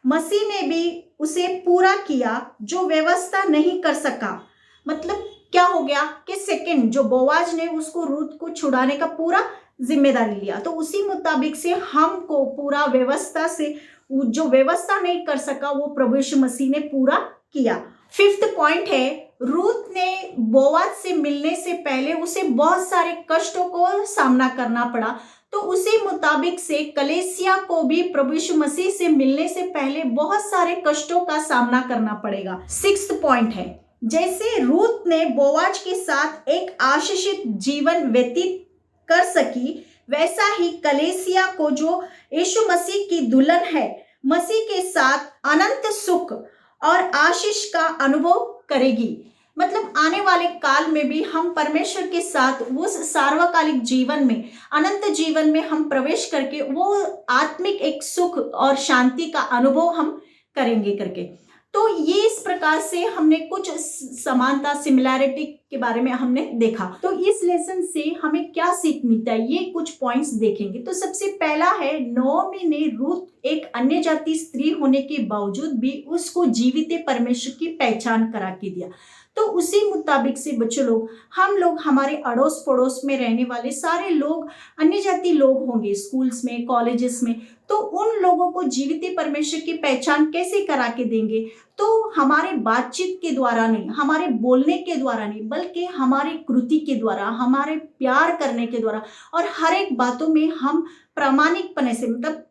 मसीह ने भी उसे पूरा किया जो व्यवस्था नहीं कर सका। मतलब क्या हो गया कि सेकंड जो बोआज ने उसको रूत को छुड़ाने का पूरा जिम्मेदारी लिया, तो उसी मुताबिक से हमको पूरा व्यवस्था से जो व्यवस्था नहीं कर सका वो प्रभु यीशु मसीह ने पूरा किया। फिफ्थ पॉइंट है, रूत ने बोआज से मिलने से पहले उसे बहुत सारे कष्टों को सामना करना पड़ा, तो उसी मुताबिक से कलीसिया को भी प्रभु यीशु मसीह से मिलने से पहले बहुत सारे कष्टों का सामना करना पड़ेगा। सिक्स्थ पॉइंट है, जैसे रूत ने बोआज के साथ एक आशीषित जीवन व्यतीत कर सकी, वैसा ही कलीसिया को जो यीशु मसीह की दुल्हन है, मसीह के साथ अनंत सुख और आशीष का अनुभव करेगी। मतलब आने वाले काल में भी हम परमेश्वर के साथ उस सार्वकालिक जीवन में, अनंत जीवन में हम प्रवेश करके वो आत्मिक एक सुख और शांति का अनुभव हम करेंगे करके। तो ये इस प्रकार से हमने कुछ समानता, सिमिलैरिटी के बारे में हमने देखा। तो इस लेसन से हमें क्या सीख मिलता है, ये कुछ पॉइंट्स देखेंगे। तो सबसे पहला है, नोमी ने रूत एक अन्य जाति स्त्री होने के बावजूद भी उसको जीवित परमेश्वर की पहचान करा के दिया। तो उसी मुताबिक से बच्चों लोग, हम लोग हमारे अड़ोस पड़ोस में रहने वाले सारे लोग अन्य जाति लोग होंगे, स्कूल्स में, कॉलेजेस में, तो उन लोगों को जीवित परमेश्वर की पहचान कैसे करा के देंगे? तो हमारे बातचीत के द्वारा नहीं, हमारे बोलने के द्वारा नहीं, बल्कि हमारे कृति के द्वारा, हमारे प्यार करने के द्वारा, और हर एक बातों में हम प्रामाणिकपने से, मतलब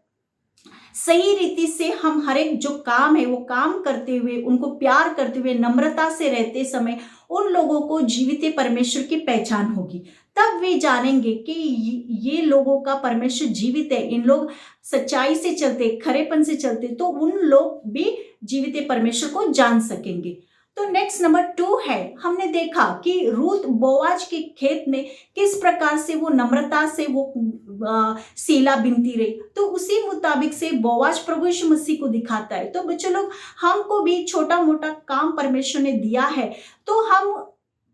सही रीति से हम हर एक जो काम है वो काम करते हुए, उनको प्यार करते हुए, नम्रता से रहते समय उन लोगों को जीवित परमेश्वर की पहचान होगी। तब वे जानेंगे कि ये लोगों का परमेश्वर जीवित है, इन लोग सच्चाई से चलते, खरेपन से चलते, तो उन लोग भी जीवित परमेश्वर को जान सकेंगे। तो नेक्स्ट नंबर 2 है, हमने देखा कि रूत बोआज के खेत में किस प्रकार से वो नम्रता से वो सीला बिनती रही, तो उसी मुताबिक से बोआज प्रभु यीशु मसीह को दिखाता है। तो बच्चों लोग, हमको भी छोटा मोटा काम परमेश्वर ने दिया है, तो हम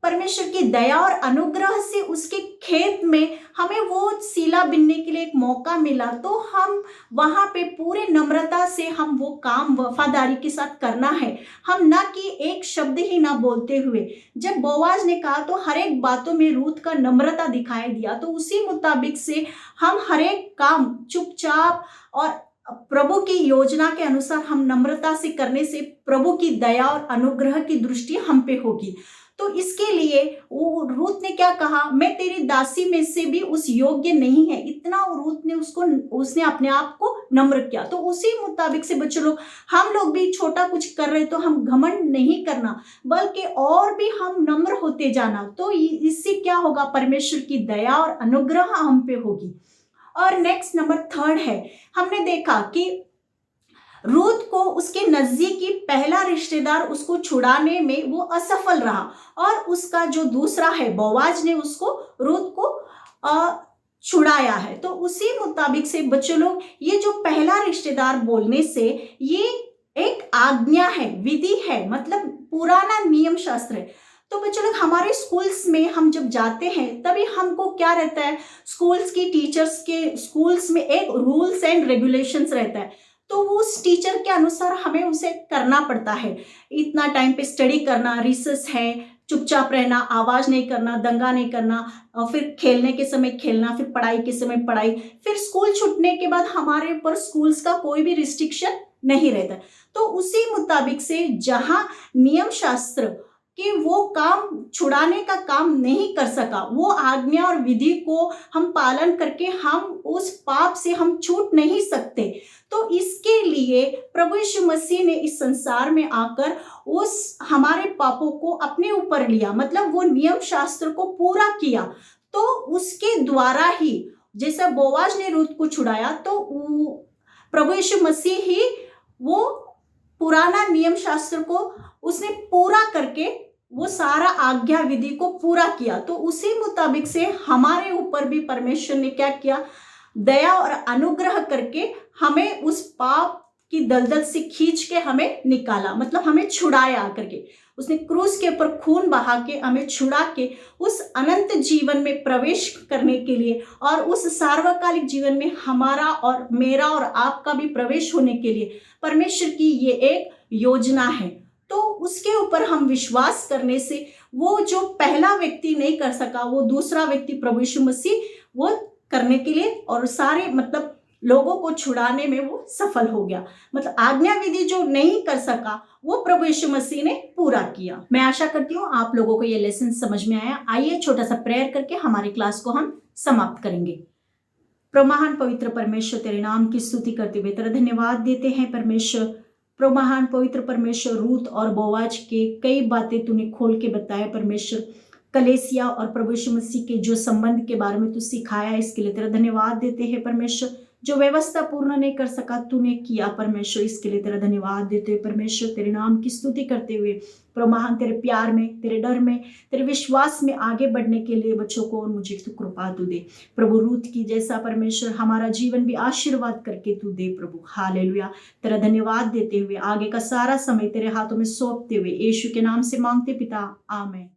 परमेश्वर की दया और अनुग्रह से उसके खेत में हमें वो सीला बिनने के लिए एक मौका मिला, तो हम वहां पे पूरे नम्रता से हम वो काम वफादारी के साथ करना है। हम ना कि एक शब्द ही ना बोलते हुए, जब बोआज ने कहा तो हर एक बातों में रूत का नम्रता दिखाई दिया, तो उसी मुताबिक से हम हर एक काम चुपचाप और प्रभु की योजना के अनुसार हम नम्रता से करने से प्रभु की दया और अनुग्रह की दृष्टि हम पे होगी। तो इसके लिए वो रूत ने क्या कहा, मैं तेरी दासी में से भी उस योग्य नहीं है, इतना रूत ने उसने अपने आप को नम्र किया। तो उसी मुताबिक से बच्चों लोग, हम लोग भी छोटा कुछ कर रहे तो हम घमंड नहीं करना, बल्कि और भी हम नम्र होते जाना। तो इससे क्या होगा, परमेश्वर की दया और अनुग्रह हम पे होगी। और नेक्स्ट नंबर 3 है, हमने देखा कि रूत को उसके नजदीकी पहला रिश्तेदार उसको छुड़ाने में वो असफल रहा, और उसका जो दूसरा है बोआज ने उसको रूत को छुड़ाया है। तो उसी मुताबिक से बच्चों लोग, ये जो पहला रिश्तेदार बोलने से ये एक आज्ञा है, विधि है, मतलब पुराना नियम शास्त्र है। तो बच्चों लोग, हमारे स्कूल्स में हम जब जाते हैं तभी हमको क्या रहता है, स्कूल्स की टीचर्स के स्कूल्स में एक रूल्स एंड रेगुलेशंस रहता है। तो उस टीचर के अनुसार हमें उसे करना पड़ता है। इतना टाइम पे स्टडी करना, रिसेस है, चुपचाप रहना, आवाज नहीं करना, दंगा नहीं करना, और फिर खेलने के समय खेलना, फिर पढ़ाई के समय पढ़ाई, फिर स्कूल छूटने के बाद हमारे ऊपर स्कूल्स का कोई भी रिस्ट्रिक्शन नहीं रहता। तो उसी मुताबिक से जहां नियम शास्त्र कि वो काम छुड़ाने का काम नहीं कर सका, वो आज्ञा और विधि को हम पालन करके हम उस पाप से हम छूट नहीं सकते। तो इसके लिए प्रभु यीशु मसीह ने इस संसार में आकर उस हमारे पापों को अपने ऊपर लिया, मतलब वो नियम शास्त्र को पूरा किया। तो उसके द्वारा ही, जैसा बोआज ने रूत को छुड़ाया, तो प्रभु यीशु मसीह ही वो पुराना नियम शास्त्र को उसने पूरा करके वो सारा आज्ञा विधि को पूरा किया। तो उसी मुताबिक से हमारे ऊपर भी परमेश्वर ने क्या किया, दया और अनुग्रह करके हमें उस पाप की दलदल से खींच के हमें निकाला, मतलब हमें छुड़ाया करके। उसने क्रूस के ऊपर खून बहा के हमें छुड़ा के उस अनंत जीवन में प्रवेश करने के लिए, और उस सार्वकालिक जीवन में हमारा और मेरा और आपका भी प्रवेश होने के लिए परमेश्वर की ये एक योजना है। तो उसके ऊपर हम विश्वास करने से वो जो पहला व्यक्ति नहीं कर सका, वो दूसरा व्यक्ति प्रभु यीशु मसीह वो करने के लिए और सारे मतलब लोगों को छुड़ाने में वो सफल हो गया। मतलब आज्ञा विधि जो नहीं कर सका वो प्रभु यीशु मसीह ने पूरा किया। मैं आशा करती हूँ आप लोगों को ये लेसन समझ में आया। आइए छोटा सा प्रेयर करके हमारी क्लास को हम समाप्त करेंगे। प्रभु पवित्र परमेश्वर, तेरे नाम की स्तुति करते हुए तेरा धन्यवाद देते हैं परमेश्वर। प्रभु महान पवित्र परमेश्वर, रूत और बोआज के कई बातें तूने खोल के बताया परमेश्वर। कलेसिया और प्रभु यीशु मसीह के जो संबंध के बारे में तू सिखाया, इसके लिए तेरा धन्यवाद देते हैं परमेश्वर। जो व्यवस्था पूर्ण नहीं कर सका तूने किया परमेश्वर, इसके लिए तेरा धन्यवाद देते हुए परमेश्वर तेरे नाम की स्तुति करते हुए प्रभु महान तेरे प्यार में, तेरे डर में, तेरे विश्वास में आगे बढ़ने के लिए बच्चों को और मुझे तू कृपा तू दे प्रभु। रूत की जैसा परमेश्वर हमारा जीवन भी आशीर्वाद करके तू दे प्रभु। हालेलुया। तेरा धन्यवाद देते हुए आगे का सारा समय तेरे हाथों में सौंपते हुए यीशु के नाम से मांगते पिता, आमीन।